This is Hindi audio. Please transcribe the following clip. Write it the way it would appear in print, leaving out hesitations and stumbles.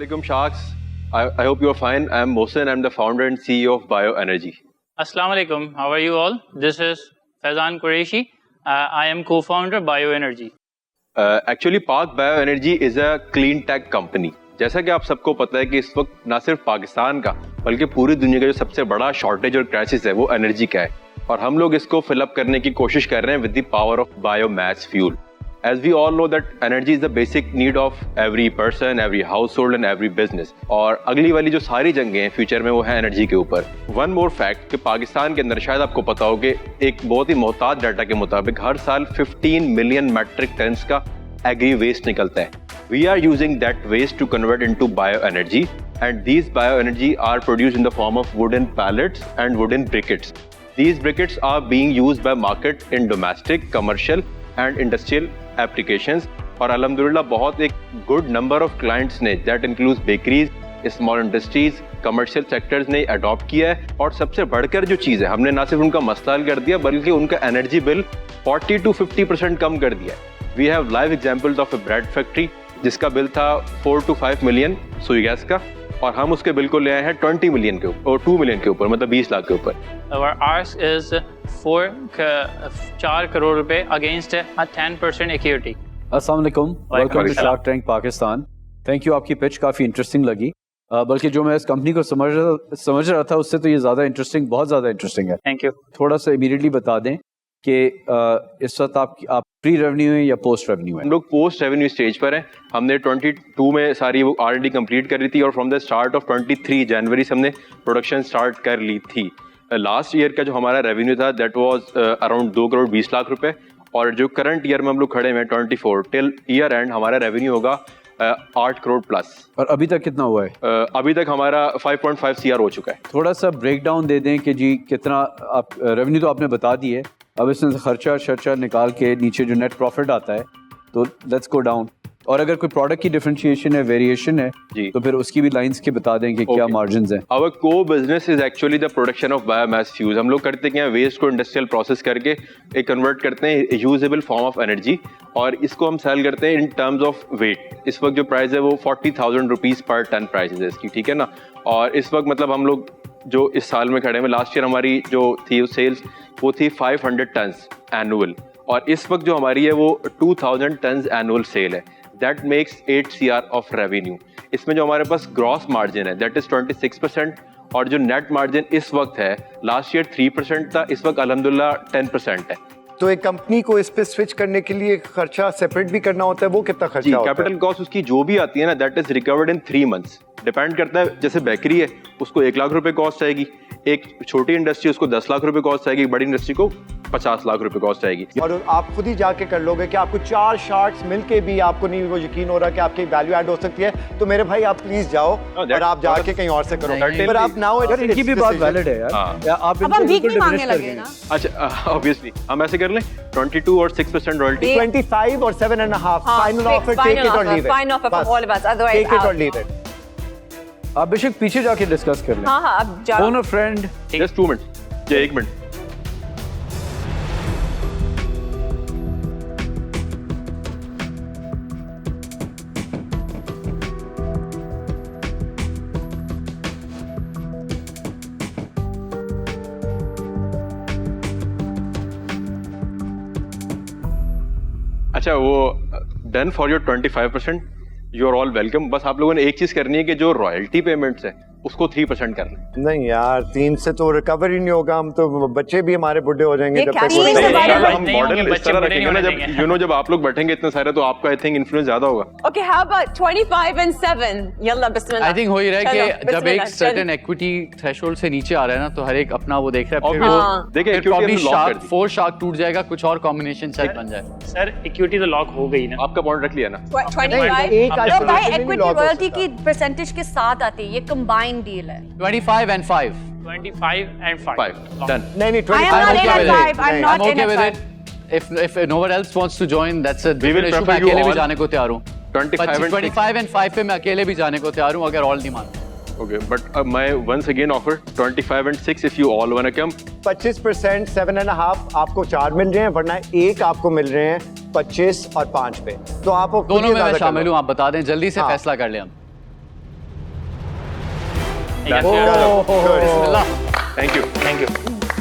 Assalamualaikum Sharks. I hope you are fine. I am Mohsen. I am the founder and CEO of BioEnergy. Assalamualaikum. How are you all? This is Faizan Qureshi. I am co-founder BioEnergy. Actually, Park BioEnergy is a clean tech company. जैसा कि आप सबको पता है कि इस वक्त ना सिर्फ पाकिस्तान का बल्कि पूरी दुनिया का जो सबसे बड़ा शॉर्टेज और क्राइसिस है वो एनर्जी का है और हम लोग इसको फिलअप करने की कोशिश कर रहे हैं with the power of biomass fuel. As we all know that energy is the basic need of every person, every household and every business. और अगली वाली जो सारी जंगें हैं फ्यूचर में वो है एनर्जी के ऊपर. वन मोर फैक्ट कि पाकिस्तान के अंदर शायद आपको पता हो कि एक बहुत ही मोहताज डाटा के मुताबिक हर साल 15 मिलियन मेट्रिक टन्स का एग्री वेस्ट निकलता है. We are using that waste to convert into bioenergy and these bioenergy are produced in the form of wooden pallets and wooden briquettes. These briquettes are being used by market in domestic, commercial and industrial applications और अल्हम्दुलिल्लाह बहुत एक गुड नंबर ऑफ क्लाइंट्स ने that includes bakeries, small industries, commercial sectors ने अडॉप्ट किया है और सबसे बढ़कर जो चीज़ है हमने ना सिर्फ उनका मसला हल कर दिया बल्कि उनका एनर्जी बिल 40 to 50% कम कर दिया है. We have live examples of a bread factory जिसका बिल था 4 to 5 मिलियन सुई गैस का और हम उसके बिल को ले आए हैं 20 मिलियन के ऊपर और 2 मिलियन के ऊपर मतलब 20 लाख के ऊपर. Our ours is 4 करोड़ रुपए against a 10% equity. अस्सलाम वालेकुम, welcome to shark tank Pakistan. Thank you, आपकी पिच काफ़ी इंटरेस्टिंग लगी. बल्कि जो मैं इस कंपनी को समझ रहा था उससे तो ये ज़्यादा इंटरेस्टिंग, बहुत ज़्यादा इंटरेस्टिंग है. Thank you. थोड़ा सा इमीडिएटली बता दें कि इस वक्त आप प्री रेवेन्यू हैं या पोस्ट रेवेन्यू हैं? हम लोग पोस्ट रेवेन्यू स्टेज पर हैं. हमने 22 में सारी वो R&D कंप्लीट कर ली थी और फ्रॉम द स्टार्ट ऑफ 23 जनवरी से हमने प्रोडक्शन स्टार्ट कर ली थी. लास्ट ईयर का जो हमारा रेवेन्यू था that was around 2 crore 20 lakh रुपए और जो करंट ईयर में हम लोग खड़े हैं 24 टिल ईयर एंड हमारा रेवेन्यू होगा 8 करोड़ प्लस. और अभी तक कितना हुआ है? अभी तक हमारा 5.5 CR हो चुका है. थोड़ा सा ब्रेक डाउन दे दें कि जी कितना आप रेवेन्यू तो आपने बता दी है, अब इसमें खर्चा निकाल के नीचे जो नेट प्रॉफिट आता है तो लेट्स गो डाउन. और अगर कोई प्रोडक्ट की डिफरेंशिएशन है, वेरिएशन है जी, तो फिर उसकी भी लाइंस के बता दें कि क्या मार्जिन्स हैं. आवर को business is actually the production of biomass fuels. हम लोग करते क्या, वेस्ट को इंडस्ट्रियल प्रोसेस करके एक कन्वर्ट करते हैं यूजेबल फॉर्म ऑफ एनर्जी और इसको हम सेल करते हैं इन टर्म्स ऑफ वेट. इस वक्त जो प्राइस है वो 40,000 रुपीज़ पर टन प्राइस है इसकी, ठीक है ना. और इस वक्त मतलब हम लोग जो इस साल में खड़े हैं, लास्ट ईयर हमारी जो थी सेल्स वो थी 500 टन्स एनुअल और इस वक्त जो हमारी है वो 2000 टन्स एनुअल सेल है. That makes 8 CR of revenue. इसमें जो हमारे पास ग्रॉस मार्जिन है दैट इज 26% और जो नेट मार्जिन इस वक्त है, लास्ट ईयर 3% था, इस वक्त अल्हम्दुलिल्लाह 10% है. तो एक कंपनी को इस पे स्विच करने के लिए खर्चा सेपरेट भी करना होता है, वो कितना खर्चा होता है? कैपिटल कॉस्ट उसकी जो भी आती है ना that is recovered in 3 months. Depend करता है, जैसे बेकरी है उसको 1 लाख रुपए कॉस्ट आएगी, एक छोटी इंडस्ट्री उसको 10 लाख रुपए कॉस्ट आएगी, बड़ी इंडस्ट्री को 50 लाख रुपए कॉस्ट आएगी. और आप खुद ही जाके कर लोगे कि आपको 4 शार्ट्स मिलके भी आपको नहीं वो यकीन हो रहा कि आपकी वैल्यू ऐड हो सकती है, तो मेरे भाई आप प्लीज जाओ और आप जाके कहीं और से करो. पर आप नाउ इनकी भी बात वैलिड है यार. आप अब हम वीक नहीं मांगने लगे ना. अच्छा ऑब्वियसली हम ऐसे कर लें 22 और 6% रॉयल्टी. 25 और 7.5 फाइनल ऑफर, टेक इट और leave it. Final offer for all of us, otherwise take it और लीव इट. आप बेशक पीछे जाके डिस्कस कर लें. हाँ अब जाओ. Phone a friend. Just 2 minute या 1 मिनट. अच्छा वो done for your 25%. You are all welcome. बस आप लोगों ने एक चीज करनी है कि जो रॉयल्टी पेमेंट्स है उसको 3% करना. नहीं यार 3 से तो रिकवर ही नहीं होगा. हम तो बच्चे भी हमारे बुढ़े हो जाएंगे जब तक हम मॉडल इस तरह रखेंगे ना, जब जब आप लोग बैठेंगे इतने सारे तो आपका आई थिंक इन्फ्लुएंस ज्यादा होगा. Okay how about 25 and 7? Yalla Bismillah. I think हो ही रहा है कि जब एक सर्टेन इक्विटी थ्रेशोल्ड से नीचे आ रहा है ना तो हर एक अपना वो देख रहा है. फिर वो देखिए प्रॉब्ली शार्क 4 शार्क टूट जाएगा, कुछ और कॉम्बिनेशन शायद बन जाए. सर इक्विटी तो लॉक हो गई ना. आपका पॉइंट रख लिया ना. 25 तो भाई इक्विटी रॉयल्टी की परसेंटेज के साथ आती है, ये कंबाइंड डील है. 25 and 5. 25 and 5. Done. नहीं 25. I'm not in with it. If no one else wants to join, that's a We will different issue. prefer मैं you अकेले भी all. जाने को तैयार हूँ. 25 and 5 पे मैं अकेले भी जाने को तैयार हूँ अगर ऑल नहीं मानते. Okay, but my once again offer 25 and 6 if you all wanna come. 25%, 7.5 आपको 4 मिल रहे हैं, वरना 1 आपको मिल रहे हैं 25 और 5 पे. तो आप दोनों में मैं शामिल हूँ. आप बता दें, जल्दी से फैसला कर लें हम. You can share. Good. Thank you. Thank you.